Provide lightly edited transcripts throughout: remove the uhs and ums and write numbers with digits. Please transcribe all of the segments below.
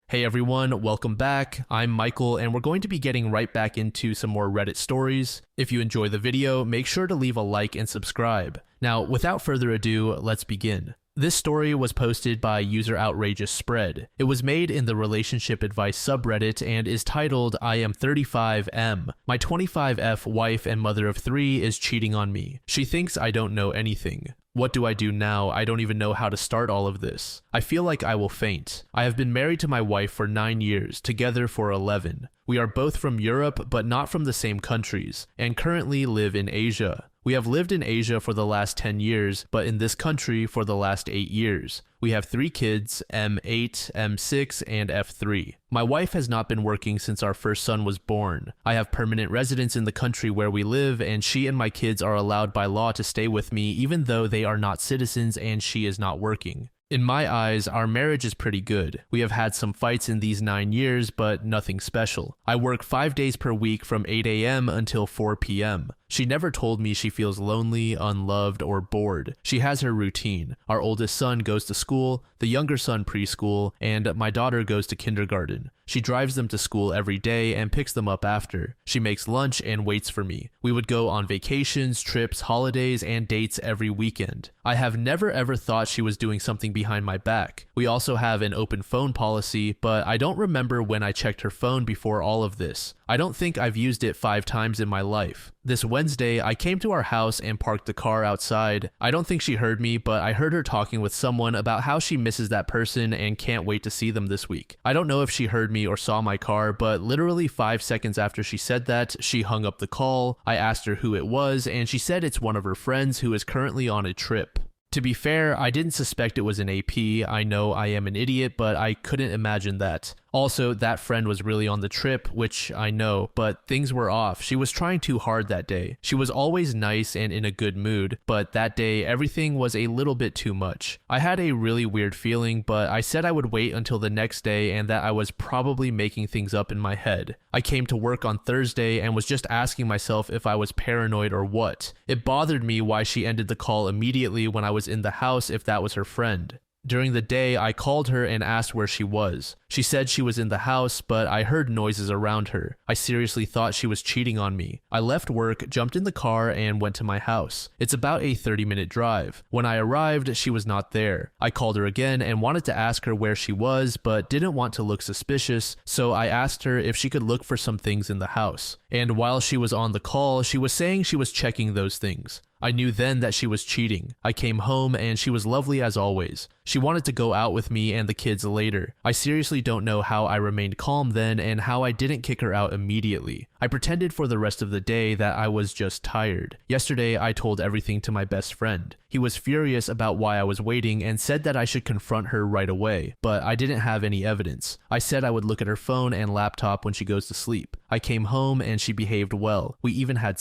Hey everyone, welcome back. I'm Michael and we're going to be getting right back into some more Reddit stories. If you enjoy the video, make sure to leave a like and subscribe. Now, without further ado, let's begin. This story was posted by user Outrageous Spread. It was made in the Relationship Advice subreddit and is titled, I am 35M. My 25F wife and mother of 3 is cheating on me. She thinks I don't know anything. What do I do now? I don't even know how to start all of this. I feel like I will faint. I have been married to my wife for 9 years, together for 11. We are both from Europe, but not from the same countries, and currently live in Asia. We have lived in Asia for the last 10 years, but in this country for the last 8 years. We have 3 kids, M8, M6, and F3. My wife has not been working since our first son was born. I have permanent residence in the country where we live, and she and my kids are allowed by law to stay with me even though they are not citizens and she is not working. In my eyes, our marriage is pretty good. We have had some fights in these 9 years, but nothing special. I work 5 days per week from 8 a.m. until 4 p.m. She never told me she feels lonely, unloved, or bored. She has her routine. Our oldest son goes to school, the younger son preschool, and my daughter goes to kindergarten. She drives them to school every day and picks them up after. She makes lunch and waits for me. We would go on vacations, trips, holidays, and dates every weekend. I have never ever thought she was doing something behind my back. We also have an open phone policy, but I don't remember when I checked her phone before all of this. I don't think I've used it 5 times in my life. This Wednesday, I came to our house and parked the car outside. I don't think she heard me, but I heard her talking with someone about how she misses that person and can't wait to see them this week. I don't know if she heard me or saw my car, but literally 5 seconds after she said that, she hung up the call. I asked her who it was, and she said it's one of her friends who is currently on a trip. To be fair, I didn't suspect it was an AP. I know I am an idiot, but I couldn't imagine that. Also, that friend was really on the trip, which I know, but things were off. She was trying too hard that day. She was always nice and in a good mood, but that day everything was a little bit too much. I had a really weird feeling, but I said I would wait until the next day and that I was probably making things up in my head. I came to work on Thursday and was just asking myself if I was paranoid or what. It bothered me why she ended the call immediately when I was in the house if that was her friend. During the day, I called her and asked where she was. She said she was in the house, but I heard noises around her. I seriously thought she was cheating on me. I left work, jumped in the car, and went to my house. It's about a 30-minute drive. When I arrived, she was not there. I called her again and wanted to ask her where she was, but didn't want to look suspicious, so I asked her if she could look for some things in the house. And while she was on the call, she was saying she was checking those things. I knew then that she was cheating. I came home and she was lovely as always. She wanted to go out with me and the kids later. I seriously don't know how I remained calm then and how I didn't kick her out immediately. I pretended for the rest of the day that I was just tired. Yesterday, I told everything to my best friend. He was furious about why I was waiting and said that I should confront her right away, but I didn't have any evidence. I said I would look at her phone and laptop when she goes to sleep. I came home and she behaved well. We even had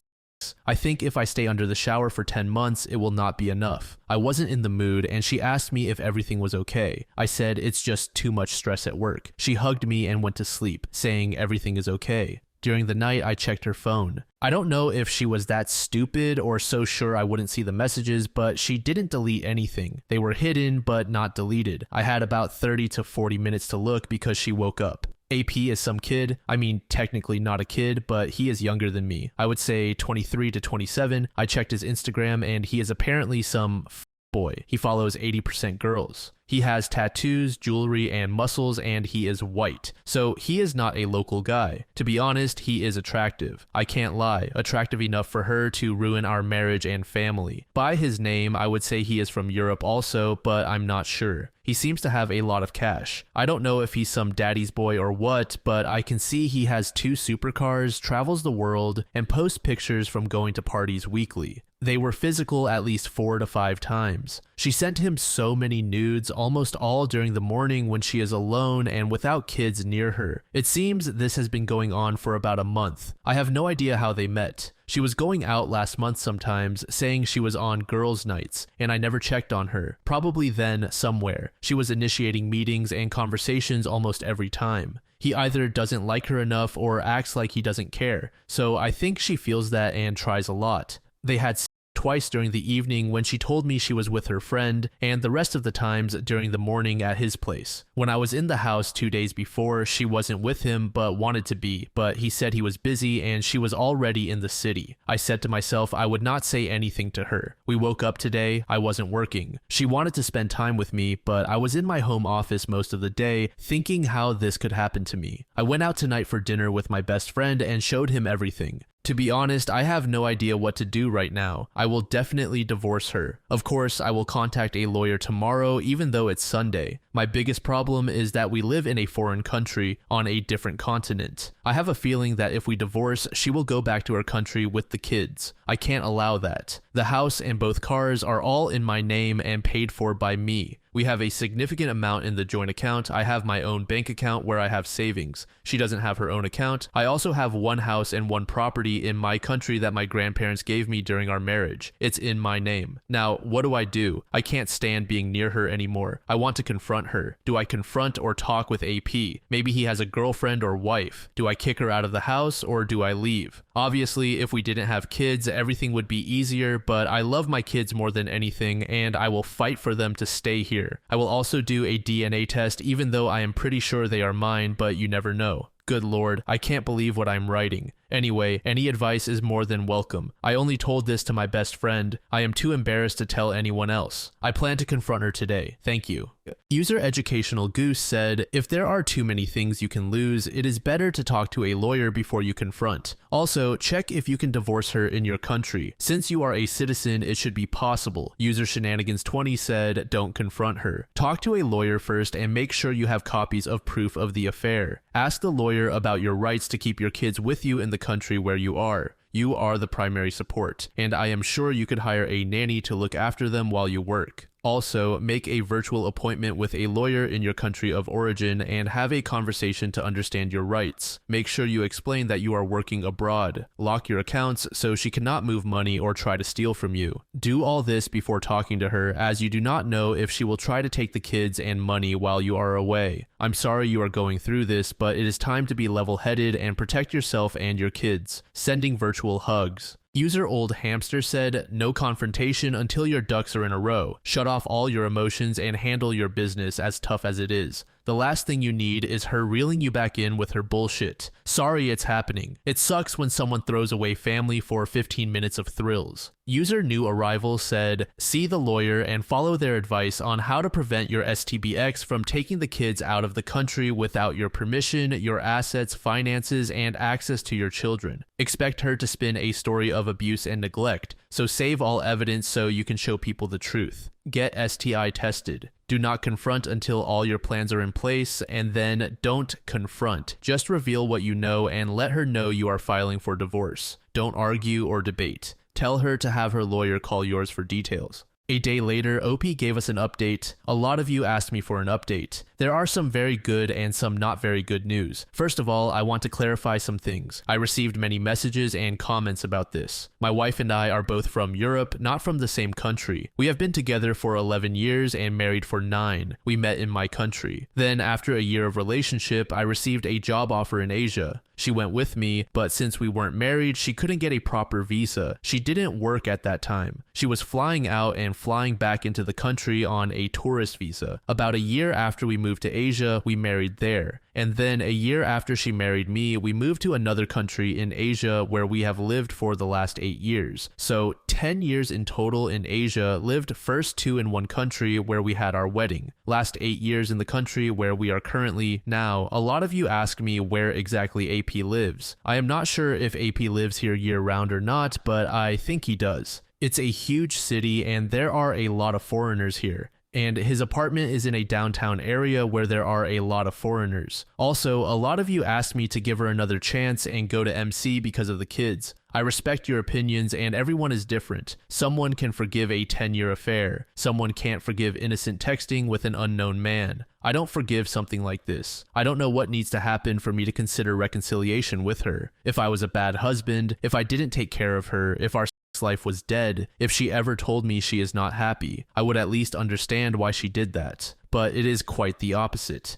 I think if I stay under the shower for 10 months, it will not be enough. I wasn't in the mood and she asked me if everything was okay. I said it's just too much stress at work. She hugged me and went to sleep, saying everything is okay. During the night, I checked her phone. I don't know if she was that stupid or so sure I wouldn't see the messages, but she didn't delete anything. They were hidden, but not deleted. I had about 30 to 40 minutes to look because she woke up. AP is some kid. I mean, technically not a kid, but he is younger than me. I would say 23 to 27. I checked his Instagram and he is apparently some boy. He follows 80% girls. He has tattoos, jewelry, and muscles, and he is white. So he is not a local guy. To be honest, he is attractive. I can't lie, attractive enough for her to ruin our marriage and family. By his name, I would say he is from Europe also, but I'm not sure. He seems to have a lot of cash. I don't know if he's some daddy's boy or what, but I can see he has 2 supercars, travels the world, and posts pictures from going to parties weekly. They were physical at least 4 to 5 times. She sent him so many nudes, almost all during the morning when she is alone and without kids near her. It seems this has been going on for about a month. I have no idea how they met. She was going out last month sometimes, saying she was on girls' nights, and I never checked on her. Probably then, somewhere. She was initiating meetings and conversations almost every time. He either doesn't like her enough or acts like he doesn't care, so I think she feels that and tries a lot. They had twice during the evening when she told me she was with her friend, and the rest of the times during the morning at his place. When I was in the house 2 days before, she wasn't with him but wanted to be, but he said he was busy and she was already in the city. I said to myself I would not say anything to her. We woke up today, I wasn't working. She wanted to spend time with me, but I was in my home office most of the day thinking how this could happen to me. I went out tonight for dinner with my best friend and showed him everything. To be honest, I have no idea what to do right now. I will definitely divorce her. Of course, I will contact a lawyer tomorrow even though it's Sunday. My biggest problem is that we live in a foreign country on a different continent. I have a feeling that if we divorce, she will go back to her country with the kids. I can't allow that. The house and both cars are all in my name and paid for by me. We have a significant amount in the joint account. I have my own bank account where I have savings. She doesn't have her own account. I also have one house and one property in my country that my grandparents gave me during our marriage. It's in my name. Now, what do? I can't stand being near her anymore. I want to confront her. Do I confront or talk with AP? Maybe he has a girlfriend or wife. Do I kick her out of the house or do I leave? Obviously, if we didn't have kids, everything would be easier, but I love my kids more than anything and I will fight for them to stay here. I will also do a DNA test even though I am pretty sure they are mine, but you never know. Good Lord, I can't believe what I'm writing. Anyway, any advice is more than welcome. I only told this to my best friend. I am too embarrassed to tell anyone else. I plan to confront her today. Thank you. User Educational Goose said, if there are too many things you can lose, it is better to talk to a lawyer before you confront. Also, check if you can divorce her in your country. Since you are a citizen, it should be possible. User Shenanigans 20 said, don't confront her. Talk to a lawyer first and make sure you have copies of proof of the affair. Ask the lawyer about your rights to keep your kids with you in the country where you are. You are the primary support, and I am sure you could hire a nanny to look after them while you work. Also, make a virtual appointment with a lawyer in your country of origin and have a conversation to understand your rights. Make sure you explain that you are working abroad. Lock your accounts so she cannot move money or try to steal from you. Do all this before talking to her, as you do not know if she will try to take the kids and money while you are away. I'm sorry you are going through this, but it is time to be level-headed and protect yourself and your kids. Sending virtual hugs. User Old Hamster said, no confrontation until your ducks are in a row. Shut off all your emotions and handle your business, as tough as it is. The last thing you need is her reeling you back in with her bullshit. Sorry it's happening. It sucks when someone throws away family for 15 minutes of thrills. User New Arrival said, see the lawyer and follow their advice on how to prevent your STBX from taking the kids out of the country without your permission, your assets, finances, and access to your children. Expect her to spin a story of abuse and neglect, so save all evidence so you can show people the truth. Get STI tested. Do not confront until all your plans are in place, and then don't confront. Just reveal what you know and let her know you are filing for divorce. Don't argue or debate. Tell her to have her lawyer call yours for details. A day later, OP gave us an update. A lot of you asked me for an update. There are some very good and some not very good news. First of all, I want to clarify some things. I received many messages and comments about this. My wife and I are both from Europe, not from the same country. We have been together for 11 years and married for 9. We met in my country. Then, after a year of relationship, I received a job offer in Asia. She went with me, but since we weren't married, she couldn't get a proper visa. She didn't work at that time. She was flying out and flying back into the country on a tourist visa. About a year after we moved to Asia, we married there. And then a year after she married me, we moved to another country in Asia where we have lived for the last 8 years. So 10 years in total in Asia, lived first 2 in one country where we had our wedding. Last 8 years in the country where we are currently now. A lot of you ask me where exactly AP lives. I am not sure if AP lives here year round or not, but I think he does. It's a huge city and there are a lot of foreigners here. And his apartment is in a downtown area where there are a lot of foreigners. Also, a lot of you asked me to give her another chance and go to MC because of the kids. I respect your opinions and everyone is different. Someone can forgive a 10-year affair. Someone can't forgive innocent texting with an unknown man. I don't forgive something like this. I don't know what needs to happen for me to consider reconciliation with her. If I was a bad husband, if I didn't take care of her, if our life was dead, if she ever told me she is not happy, I would at least understand why she did that. But it is quite the opposite.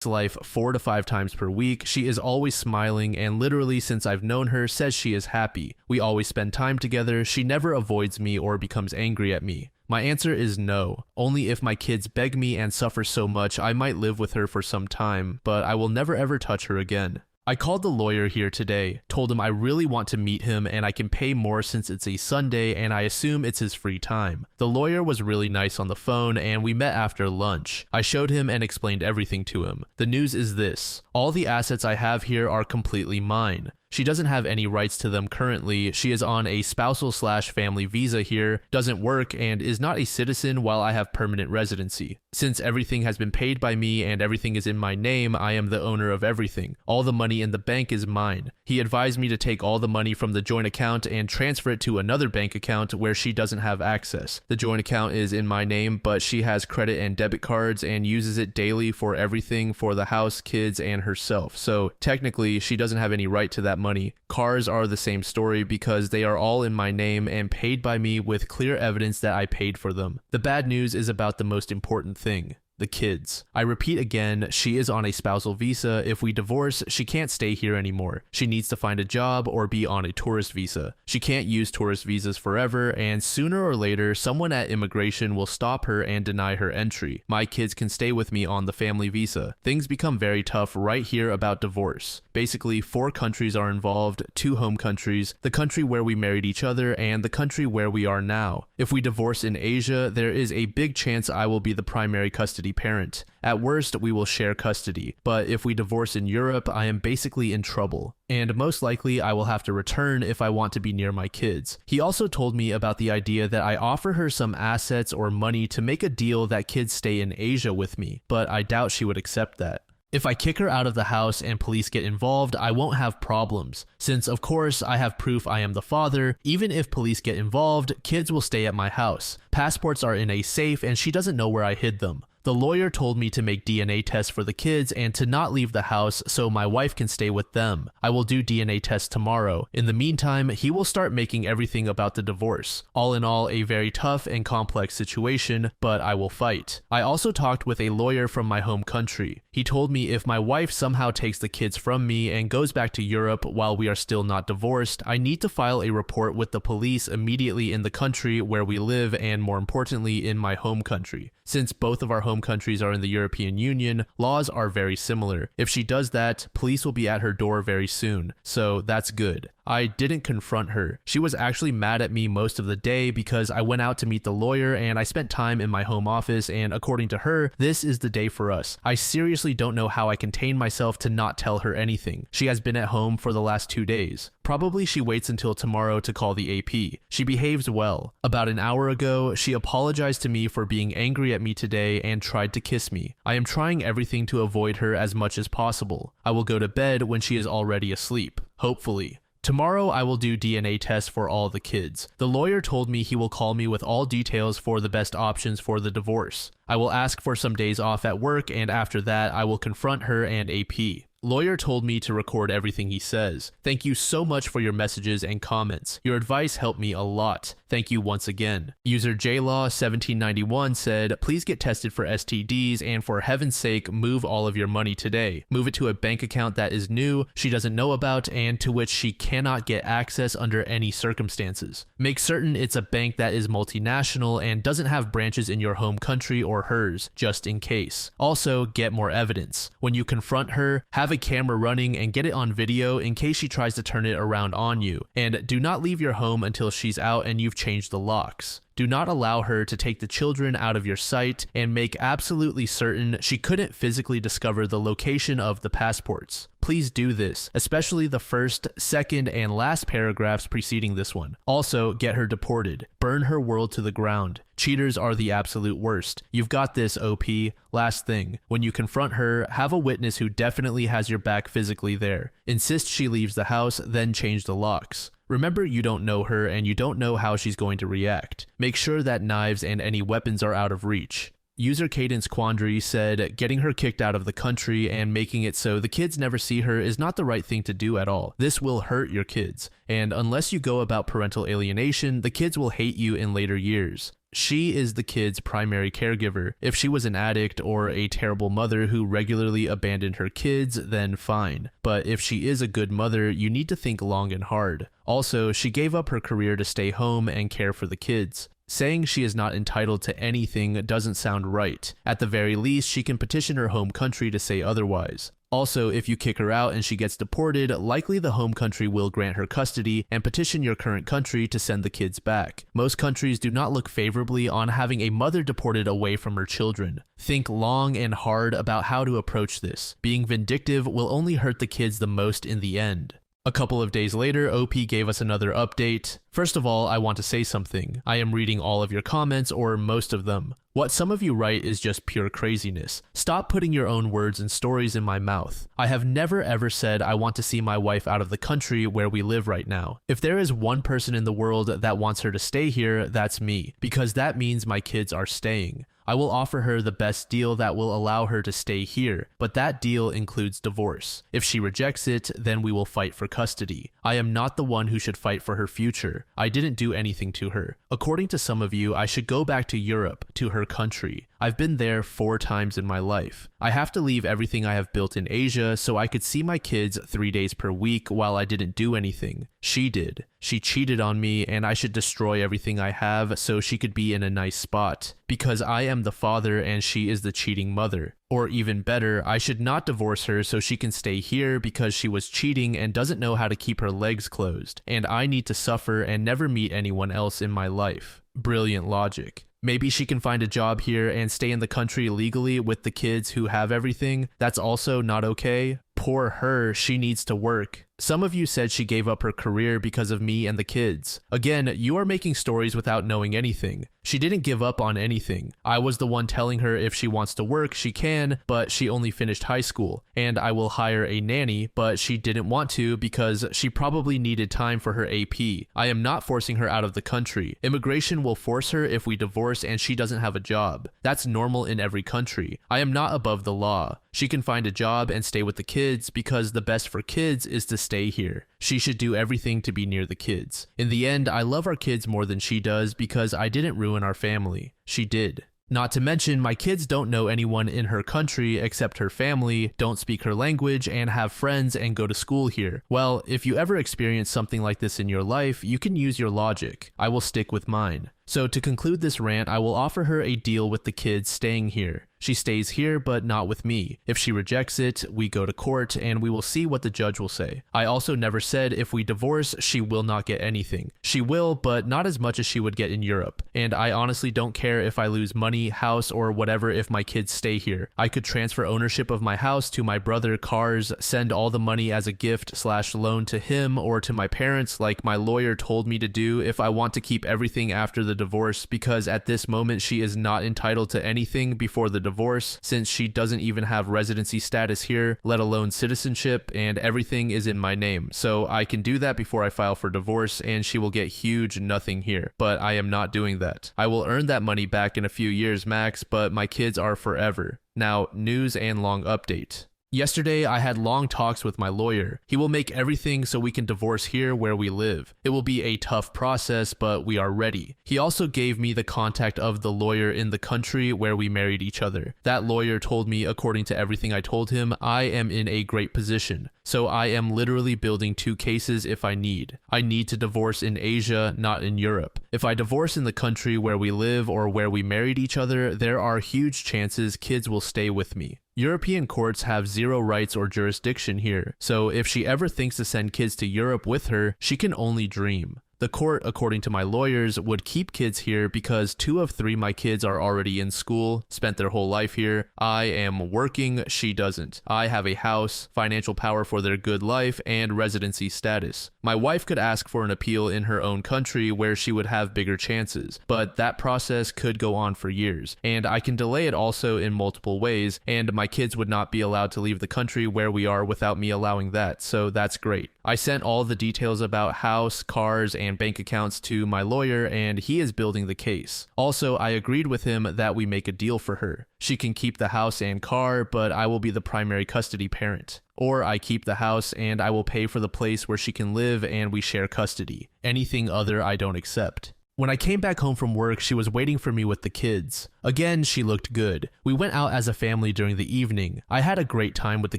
life 4 to 5 times per week. She is always smiling and literally since I've known her says she is happy. We always spend time together. She never avoids me or becomes angry at me. My answer is no. Only if my kids beg me and suffer so much, I might live with her for some time, but I will never ever touch her again. I called the lawyer here today, told him I really want to meet him and I can pay more since it's a Sunday and I assume it's his free time. The lawyer was really nice on the phone and we met after lunch. I showed him and explained everything to him. The news is this: all the assets I have here are completely mine. She doesn't have any rights to them currently. She is on a spousal/family visa here, doesn't work, and is not a citizen while I have permanent residency. Since everything has been paid by me and everything is in my name, I am the owner of everything. All the money in the bank is mine. He advised me to take all the money from the joint account and transfer it to another bank account where she doesn't have access. The joint account is in my name, but she has credit and debit cards and uses it daily for everything for the house, kids, and herself. So technically, she doesn't have any right to that money. Cars are the same story because they are all in my name and paid by me with clear evidence that I paid for them. The bad news is about the most important thing: the kids. I repeat again, she is on a spousal visa. If we divorce, she can't stay here anymore. She needs to find a job or be on a tourist visa. She can't use tourist visas forever, and sooner or later, someone at immigration will stop her and deny her entry. My kids can stay with me on the family visa. Things become very tough right here about divorce. Basically, 4 countries are involved, 2 home countries, the country where we married each other, and the country where we are now. If we divorce in Asia, there is a big chance I will be the primary custody parent. At worst, we will share custody, but if we divorce in Europe, I am basically in trouble. And most likely, I will have to return if I want to be near my kids. He also told me about the idea that I offer her some assets or money to make a deal that kids stay in Asia with me, but I doubt she would accept that. If I kick her out of the house and police get involved, I won't have problems. Since, of course, I have proof I am the father, even if police get involved, kids will stay at my house. Passports are in a safe and she doesn't know where I hid them. The lawyer told me to make DNA tests for the kids and to not leave the house so my wife can stay with them. I will do DNA tests tomorrow. In the meantime, he will start making everything about the divorce. All in all, a very tough and complex situation, but I will fight. I also talked with a lawyer from my home country. He told me if my wife somehow takes the kids from me and goes back to Europe while we are still not divorced, I need to file a report with the police immediately in the country where we live and, more importantly, in my home country. Since both of our home countries are in the European Union, laws are very similar. If she does that, police will be at her door very soon, so that's good. I didn't confront her. She was actually mad at me most of the day because I went out to meet the lawyer and I spent time in my home office, and according to her, this is the day for us. I seriously don't know how I contained myself to not tell her anything. She has been at home for the last 2 days. Probably she waits until tomorrow to call the AP. She behaves well. About an hour ago, she apologized to me for being angry at me today and tried to kiss me. I am trying everything to avoid her as much as possible. I will go to bed when she is already asleep. Hopefully. Tomorrow I will do DNA tests for all the kids. The lawyer told me he will call me with all details for the best options for the divorce. I will ask for some days off at work, and after that I will confront her and AP. Lawyer told me to record everything he says. Thank you so much for your messages and comments. Your advice helped me a lot. Thank you once again. User JLaw1791 said, please get tested for STDs and for heaven's sake, move all of your money today. Move it to a bank account that is new, she doesn't know about, and to which she cannot get access under any circumstances. Make certain it's a bank that is multinational and doesn't have branches in your home country or hers, just in case. Also, get more evidence. When you confront her, have a camera running and get it on video in case she tries to turn it around on you. And do not leave your home until she's out and you've changed the locks. Do not allow her to take the children out of your sight, and make absolutely certain she couldn't physically discover the location of the passports. Please do this, especially the first, second, and last paragraphs preceding this one. Also, get her deported. Burn her world to the ground. Cheaters are the absolute worst. You've got this, OP. Last thing, when you confront her, have a witness who definitely has your back physically there. Insist she leaves the house, then change the locks. Remember, you don't know her and you don't know how she's going to react. Make sure that knives and any weapons are out of reach. User Cadence Quandary said, getting her kicked out of the country and making it so the kids never see her is not the right thing to do at all. This will hurt your kids, and unless you go about parental alienation, the kids will hate you in later years. She is the kid's primary caregiver. If she was an addict or a terrible mother who regularly abandoned her kids, then fine. But if she is a good mother, you need to think long and hard. Also, she gave up her career to stay home and care for the kids. Saying she is not entitled to anything doesn't sound right. At the very least, she can petition her home country to say otherwise. Also, if you kick her out and she gets deported, likely the home country will grant her custody and petition your current country to send the kids back. Most countries do not look favorably on having a mother deported away from her children. Think long and hard about how to approach this. Being vindictive will only hurt the kids the most in the end. A couple of days later, OP gave us another update. First of all, I want to say something. I am reading all of your comments, or most of them. What some of you write is just pure craziness. Stop putting your own words and stories in my mouth. I have never ever said I want to see my wife out of the country where we live right now. If there is one person in the world that wants her to stay here, that's me, because that means my kids are staying. I will offer her the best deal that will allow her to stay here, but that deal includes divorce. If she rejects it, then we will fight for custody. I am not the one who should fight for her future. I didn't do anything to her. According to some of you, I should go back to Europe, to her country. I've been there 4 times in my life. I have to leave everything I have built in Asia so I could see my kids 3 days per week while I didn't do anything. She did. She cheated on me, and I should destroy everything I have so she could be in a nice spot. Because I am the father and she is the cheating mother. Or even better, I should not divorce her so she can stay here because she was cheating and doesn't know how to keep her legs closed, and I need to suffer and never meet anyone else in my life. Brilliant logic. Maybe she can find a job here and stay in the country legally with the kids who have everything. That's also not okay. Poor her, she needs to work. Some of you said she gave up her career because of me and the kids. Again, you are making stories without knowing anything. She didn't give up on anything. I was the one telling her if she wants to work, she can, but she only finished high school. And I will hire a nanny, but she didn't want to because she probably needed time for her AP. I am not forcing her out of the country. Immigration will force her if we divorce and she doesn't have a job. That's normal in every country. I am not above the law. She can find a job and stay with the kids because the best for kids is to stay here. She should do everything to be near the kids. In the end, I love our kids more than she does because I didn't ruin our family. She did. Not to mention, my kids don't know anyone in her country except her family, don't speak her language, and have friends and go to school here. Well, if you ever experience something like this in your life, you can use your logic. I will stick with mine. So to conclude this rant, I will offer her a deal with the kids staying here. She stays here, but not with me. If she rejects it, we go to court, and we will see what the judge will say. I also never said if we divorce, she will not get anything. She will, but not as much as she would get in Europe. And I honestly don't care if I lose money, house, or whatever if my kids stay here. I could transfer ownership of my house to my brother, cars, send all the money as a gift/loan to him or to my parents like my lawyer told me to do if I want to keep everything after the divorce, because at this moment she is not entitled to anything before the divorce since she doesn't even have residency status here, let alone citizenship, and everything is in my name. So I can do that before I file for divorce and she will get huge nothing here. But I am not doing that. I will earn that money back in a few years max, but my kids are forever. Now, news and long update. Yesterday, I had long talks with my lawyer. He will make everything so we can divorce here where we live. It will be a tough process, but we are ready. He also gave me the contact of the lawyer in the country where we married each other. That lawyer told me, according to everything I told him, I am in a great position. So I am literally building 2 cases if I need. I need to divorce in Asia, not in Europe. If I divorce in the country where we live or where we married each other, there are huge chances kids will stay with me. European courts have 0 rights or jurisdiction here, so if she ever thinks to send kids to Europe with her, she can only dream. The court, according to my lawyers, would keep kids here because 2 of 3 my kids are already in school, spent their whole life here. I am working, she doesn't. I have a house, financial power for their good life, and residency status. My wife could ask for an appeal in her own country where she would have bigger chances, but that process could go on for years, and I can delay it also in multiple ways, and my kids would not be allowed to leave the country where we are without me allowing that, so that's great. I sent all the details about house, cars, and bank accounts to my lawyer, and he is building the case. Also, I agreed with him that we make a deal for her. She can keep the house and car, but I will be the primary custody parent. Or I keep the house and I will pay for the place where she can live and we share custody. Anything other I don't accept. When I came back home from work, she was waiting for me with the kids. Again, she looked good. We went out as a family during the evening. I had a great time with the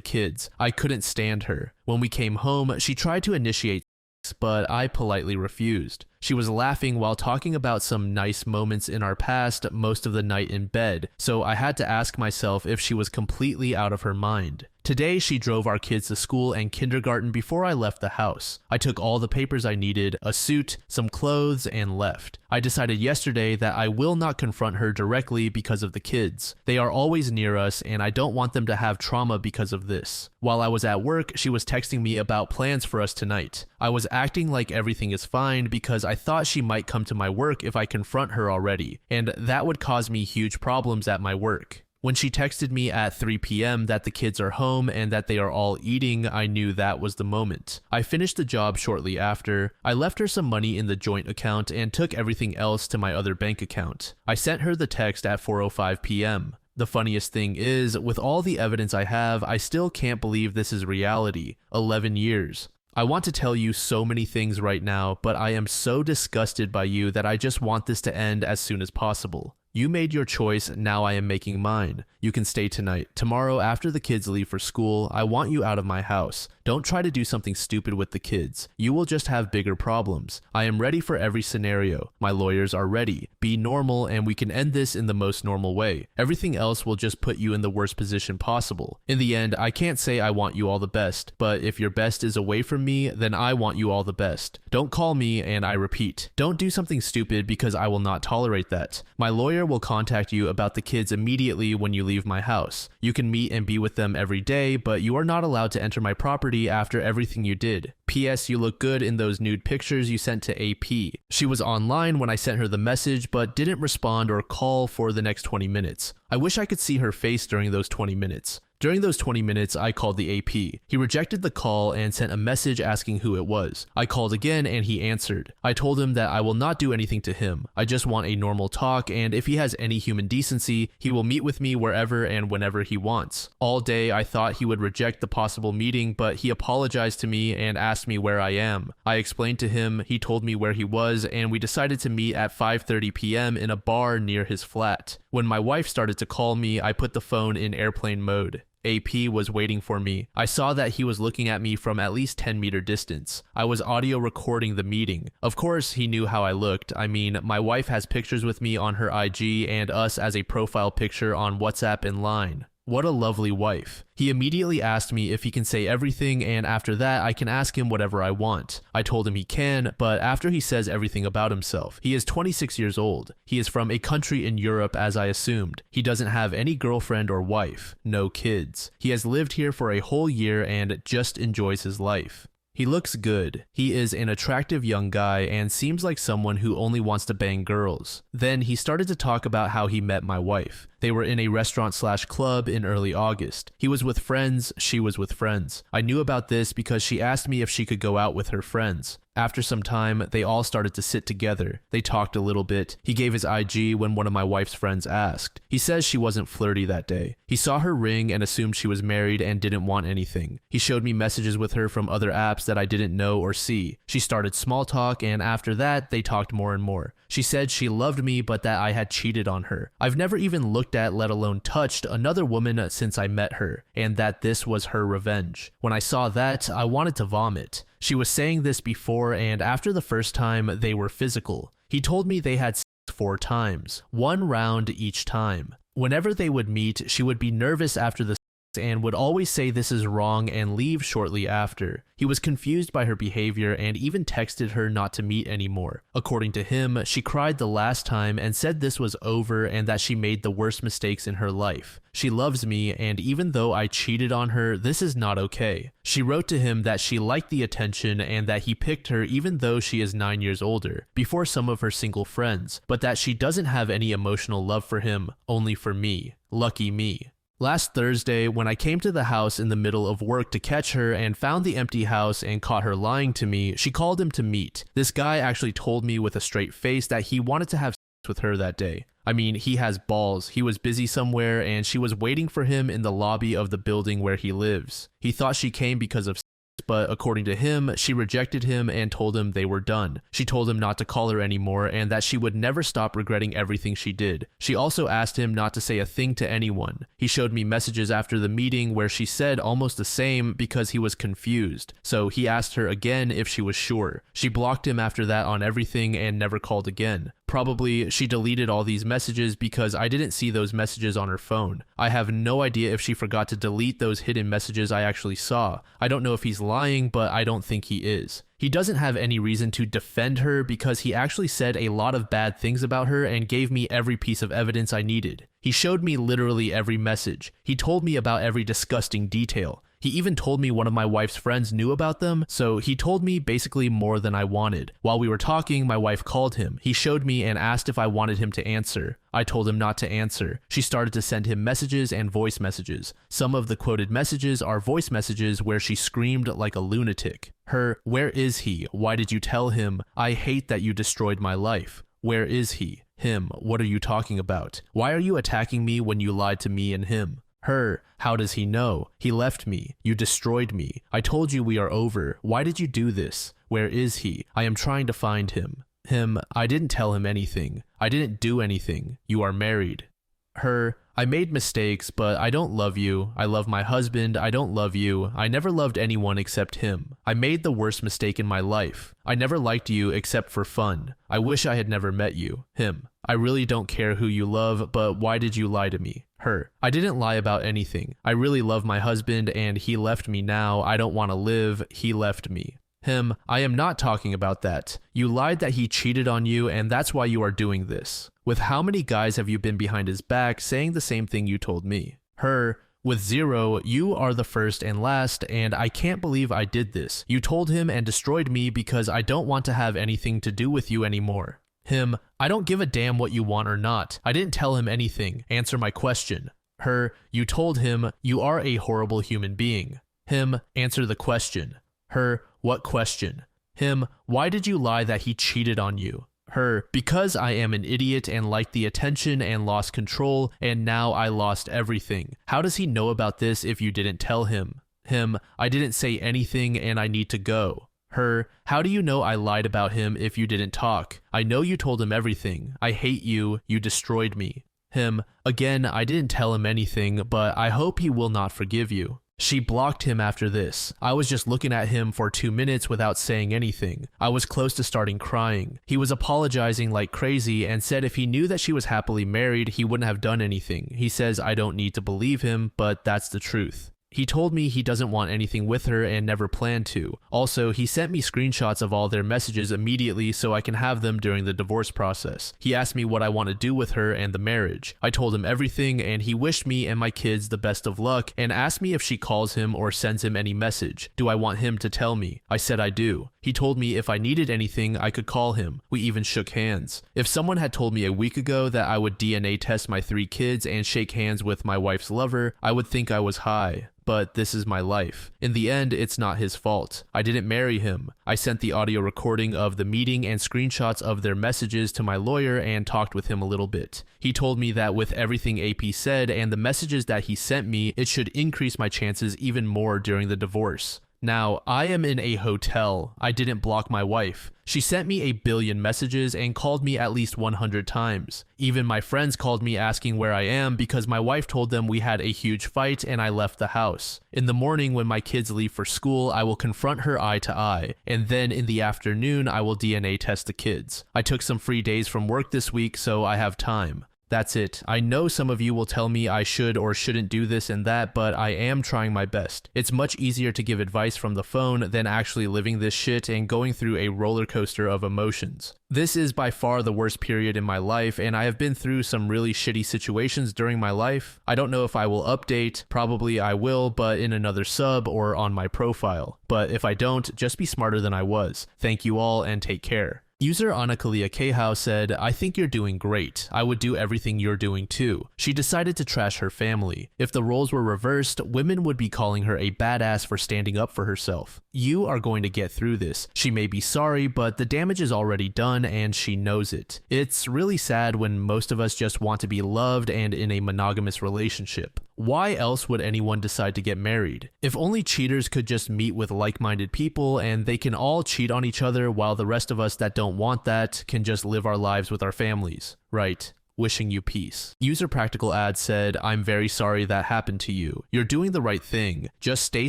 kids. I couldn't stand her. When we came home, she tried to initiate sex, but I politely refused. She was laughing while talking about some nice moments in our past most of the night in bed, so I had to ask myself if she was completely out of her mind. Today, she drove our kids to school and kindergarten before I left the house. I took all the papers I needed, a suit, some clothes, and left. I decided yesterday that I will not confront her directly because of the kids. They are always near us, and I don't want them to have trauma because of this. While I was at work, she was texting me about plans for us tonight. I was acting like everything is fine because I thought she might come to my work if I confront her already, and that would cause me huge problems at my work. When she texted me at 3 p.m. that the kids are home and that they are all eating, I knew that was the moment. I finished the job shortly after. I left her some money in the joint account and took everything else to my other bank account. I sent her the text at 4:05 p.m. The funniest thing is, with all the evidence I have, I still can't believe this is reality. 11 years. I want to tell you so many things right now, but I am so disgusted by you that I just want this to end as soon as possible. You made your choice, now I am making mine. You can stay tonight. Tomorrow, after the kids leave for school, I want you out of my house. Don't try to do something stupid with the kids. You will just have bigger problems. I am ready for every scenario. My lawyers are ready. Be normal and we can end this in the most normal way. Everything else will just put you in the worst position possible. In the end, I can't say I want you all the best, but if your best is away from me, then I want you all the best. Don't call me, and I repeat, don't do something stupid because I will not tolerate that. My lawyer will contact you about the kids immediately when you leave my house. You can meet and be with them every day, but you are not allowed to enter my property after everything you did. P.S. You look good in those nude pictures you sent to AP. She was online when I sent her the message, but didn't respond or call for the next 20 minutes. I wish I could see her face during those 20 minutes. During those 20 minutes, I called the AP. He rejected the call and sent a message asking who it was. I called again and he answered. I told him that I will not do anything to him. I just want a normal talk, and if he has any human decency, he will meet with me wherever and whenever he wants. All day, I thought he would reject the possible meeting, but he apologized to me and asked me where I am. I explained to him, he told me where he was, and we decided to meet at 5:30 p.m. in a bar near his flat. When my wife started to call me, I put the phone in airplane mode. AP was waiting for me. I saw that he was looking at me from at least 10-meter distance. I was audio recording the meeting. Of course, he knew how I looked. I mean, my wife has pictures with me on her IG and us as a profile picture on WhatsApp and Line. What a lovely wife. He immediately asked me if he can say everything, and after that I can ask him whatever I want. I told him he can, but after he says everything about himself. He is 26 years old. He is from a country in Europe, as I assumed. He doesn't have any girlfriend or wife. No kids. He has lived here for a whole year and just enjoys his life. He looks good. He is an attractive young guy and seems like someone who only wants to bang girls. Then he started to talk about how he met my wife. They were in a restaurant/club in early August. He was with friends, she was with friends. I knew about this because she asked me if she could go out with her friends. After some time, they all started to sit together. They talked a little bit. He gave his IG when one of my wife's friends asked. He says she wasn't flirty that day. He saw her ring and assumed she was married and didn't want anything. He showed me messages with her from other apps that I didn't know or see. She started small talk, and after that, they talked more and more. She said she loved me, but that I had cheated on her. I've never even looked at, let alone touched, another woman since I met her, and that this was her revenge. When I saw that, I wanted to vomit. She was saying this before and after the first time, they were physical. He told me they had sex 4 times, 1 round each time. Whenever they would meet, she would be nervous after the and would always say this is wrong and leave shortly after. He was confused by her behavior and even texted her not to meet anymore. According to him, she cried the last time and said this was over and that she made the worst mistakes in her life. She loves me, and even though I cheated on her, this is not okay. She wrote to him that she liked the attention and that he picked her even though she is 9 years older, before some of her single friends, but that she doesn't have any emotional love for him, only for me. Lucky me. Last Thursday, when I came to the house in the middle of work to catch her and found the empty house and caught her lying to me, she called him to meet. This guy actually told me with a straight face that he wanted to have sex with her that day. I mean, he has balls. He was busy somewhere and she was waiting for him in the lobby of the building where he lives. He thought she came because of sex, but according to him, she rejected him and told him they were done. She told him not to call her anymore and that she would never stop regretting everything she did. She also asked him not to say a thing to anyone. He showed me messages after the meeting where she said almost the same because he was confused. So he asked her again if she was sure. She blocked him after that on everything and never called again. Probably she deleted all these messages because I didn't see those messages on her phone. I have no idea if she forgot to delete those hidden messages I actually saw. I don't know if he's lying, but I don't think he is. He doesn't have any reason to defend her because he actually said a lot of bad things about her and gave me every piece of evidence I needed. He showed me literally every message. He told me about every disgusting detail. He even told me one of my wife's friends knew about them, so he told me basically more than I wanted. While we were talking, my wife called him. He showed me and asked if I wanted him to answer. I told him not to answer. She started to send him messages and voice messages. Some of the quoted messages are voice messages where she screamed like a lunatic. Her, "Where is he? Why did you tell him? I hate that you destroyed my life. Where is he?" Him, "What are you talking about? Why are you attacking me when you lied to me and him?" Her, "How does he know? He left me. You destroyed me. I told you we are over. Why did you do this? Where is he? I am trying to find him." Him, "I didn't tell him anything. I didn't do anything. You are married." Her, "I made mistakes, but I don't love you. I love my husband. I don't love you. I never loved anyone except him. I made the worst mistake in my life. I never liked you except for fun. I wish I had never met you." Him, "I really don't care who you love, but why did you lie to me?" Her, "I didn't lie about anything. I really love my husband and he left me now. I don't want to live. He left me." Him, "I am not talking about that. You lied that he cheated on you and that's why you are doing this. With how many guys have you been behind his back saying the same thing you told me?" Her, "With 0, you are the first and last, and I can't believe I did this. You told him and destroyed me because I don't want to have anything to do with you anymore." Him, "I don't give a damn what you want or not. I didn't tell him anything. Answer my question." Her, "You told him you are a horrible human being." Him, "Answer the question." Her, "What question?" Him, "Why did you lie that he cheated on you?" Her, "Because I am an idiot and liked the attention and lost control, and now I lost everything. How does he know about this if you didn't tell him?" Him, "I didn't say anything and I need to go." Her, "How do you know I lied about him if you didn't talk? I know you told him everything. I hate you. You destroyed me." Him, "Again, I didn't tell him anything, but I hope he will not forgive you." She blocked him after this. I was just looking at him for 2 minutes without saying anything. I was close to starting crying. He was apologizing like crazy and said if he knew that she was happily married, he wouldn't have done anything. He says I don't need to believe him, but that's the truth. He told me he doesn't want anything with her and never planned to. Also, he sent me screenshots of all their messages immediately so I can have them during the divorce process. He asked me what I want to do with her and the marriage. I told him everything and he wished me and my kids the best of luck and asked me if she calls him or sends him any message. Do I want him to tell me? I said I do. He told me if I needed anything, I could call him. We even shook hands. If someone had told me a week ago that I would DNA test my 3 kids and shake hands with my wife's lover, I would think I was high. But this is my life. In the end, it's not his fault. I didn't marry him. I sent the audio recording of the meeting and screenshots of their messages to my lawyer and talked with him a little bit. He told me that with everything AP said and the messages that he sent me, it should increase my chances even more during the divorce. Now, I am in a hotel. I didn't block my wife. She sent me a billion messages and called me at least 100 times. Even my friends called me asking where I am because my wife told them we had a huge fight and I left the house. In the morning when my kids leave for school, I will confront her eye to eye, and then in the afternoon I will DNA test the kids. I took some free days from work this week, so I have time. That's it. I know some of you will tell me I should or shouldn't do this and that, but I am trying my best. It's much easier to give advice from the phone than actually living this shit and going through a roller coaster of emotions. This is by far the worst period in my life, and I have been through some really shitty situations during my life. I don't know if I will update. Probably I will, but in another sub or on my profile. But if I don't, just be smarter than I was. Thank you all and take care. User Anakalia Kehau said, I think you're doing great. I would do everything you're doing too. She decided to trash her family. If the roles were reversed, women would be calling her a badass for standing up for herself. You are going to get through this. She may be sorry, but the damage is already done and she knows it. It's really sad when most of us just want to be loved and in a monogamous relationship. Why else would anyone decide to get married? If only cheaters could just meet with like-minded people and they can all cheat on each other while the rest of us that don't want that can just live our lives with our families. Right. Wishing you peace. User Practical Ad said, I'm very sorry that happened to you. You're doing the right thing. Just stay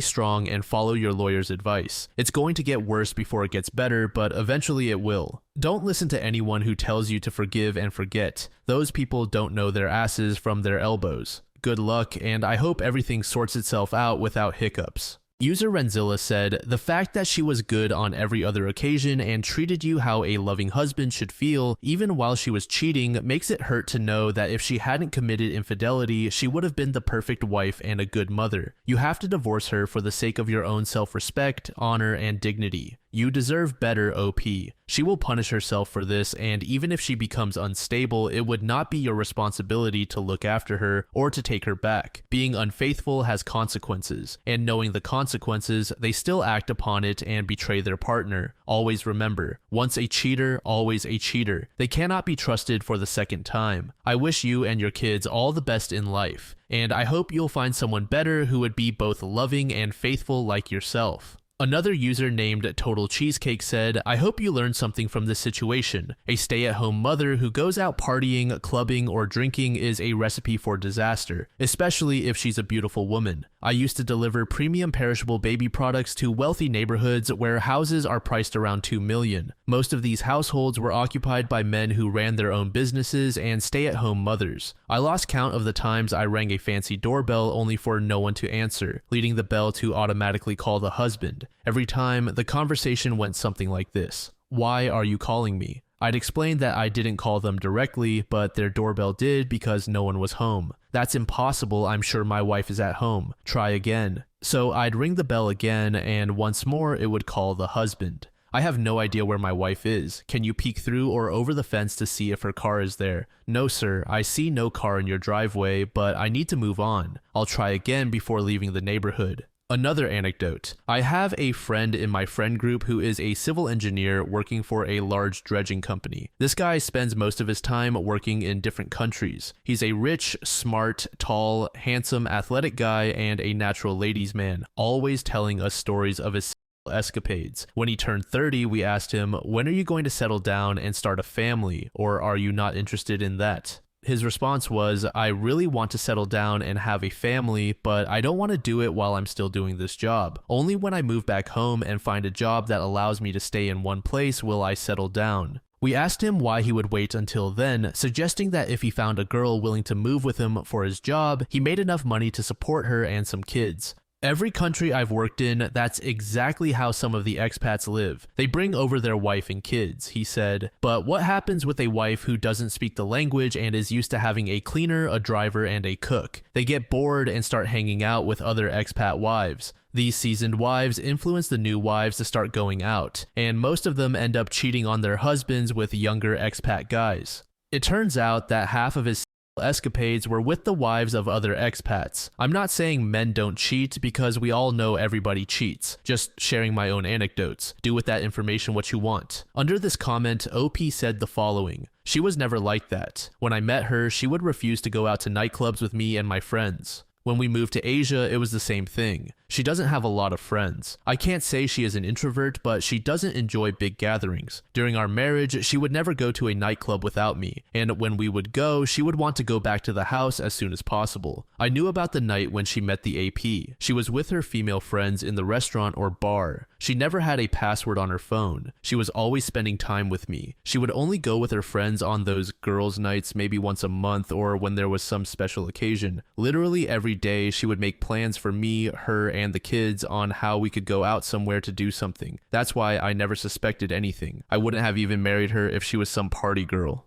strong and follow your lawyer's advice. It's going to get worse before it gets better, but eventually it will. Don't listen to anyone who tells you to forgive and forget. Those people don't know their asses from their elbows. Good luck, and I hope everything sorts itself out without hiccups. User Renzilla said, the fact that she was good on every other occasion and treated you how a loving husband should feel, even while she was cheating, makes it hurt to know that if she hadn't committed infidelity, she would have been the perfect wife and a good mother. You have to divorce her for the sake of your own self-respect, honor, and dignity. You deserve better, OP. She will punish herself for this, and even if she becomes unstable, it would not be your responsibility to look after her or to take her back. Being unfaithful has consequences, and knowing the consequences, they still act upon it and betray their partner. Always remember, once a cheater, always a cheater. They cannot be trusted for the second time. I wish you and your kids all the best in life, and I hope you'll find someone better who would be both loving and faithful like yourself. Another user named Total Cheesecake said, I hope you learned something from this situation. A stay-at-home mother who goes out partying, clubbing, or drinking is a recipe for disaster, especially if she's a beautiful woman. I used to deliver premium perishable baby products to wealthy neighborhoods where houses are priced around $2 million. Most of these households were occupied by men who ran their own businesses and stay-at-home mothers. I lost count of the times I rang a fancy doorbell only for no one to answer, leading the bell to automatically call the husband. Every time, the conversation went something like this. Why are you calling me? I'd explained that I didn't call them directly, but their doorbell did because no one was home. That's impossible, I'm sure my wife is at home. Try again. So I'd ring the bell again, and once more it would call the husband. I have no idea where my wife is. Can you peek through or over the fence to see if her car is there? No, sir, I see no car in your driveway, but I need to move on. I'll try again before leaving the neighborhood. Another anecdote. I have a friend in my friend group who is a civil engineer working for a large dredging company. This guy spends most of his time working in different countries. He's a rich, smart, tall, handsome, athletic guy and a natural ladies' man, always telling us stories of his escapades. When he turned 30, we asked him, when are you going to settle down and start a family, or are you not interested in that? His response was, I really want to settle down and have a family, but I don't want to do it while I'm still doing this job. Only when I move back home and find a job that allows me to stay in one place will I settle down. We asked him why he would wait until then, suggesting that if he found a girl willing to move with him for his job, he made enough money to support her and some kids. Every country I've worked in, that's exactly how some of the expats live. They bring over their wife and kids, he said. But what happens with a wife who doesn't speak the language and is used to having a cleaner, a driver, and a cook? They get bored and start hanging out with other expat wives. These seasoned wives influence the new wives to start going out, and most of them end up cheating on their husbands with younger expat guys. It turns out that half of his escapades were with the wives of other expats. I'm not saying men don't cheat because we all know everybody cheats, just sharing my own anecdotes. Do with that information what you want. Under this comment, OP said the following. She was never like that. When I met her, she would refuse to go out to nightclubs with me and my friends. When we moved to Asia, it was the same thing. She doesn't have a lot of friends. I can't say she is an introvert, but she doesn't enjoy big gatherings. During our marriage, she would never go to a nightclub without me, and when we would go, she would want to go back to the house as soon as possible. I knew about the night when she met the AP. She was with her female friends in the restaurant or bar. She never had a password on her phone. She was always spending time with me. She would only go with her friends on those girls' nights maybe once a month or when there was some special occasion. Literally every day, she would make plans for me, her, and the kids on how we could go out somewhere to do something. That's why I never suspected anything. I wouldn't have even married her if she was some party girl.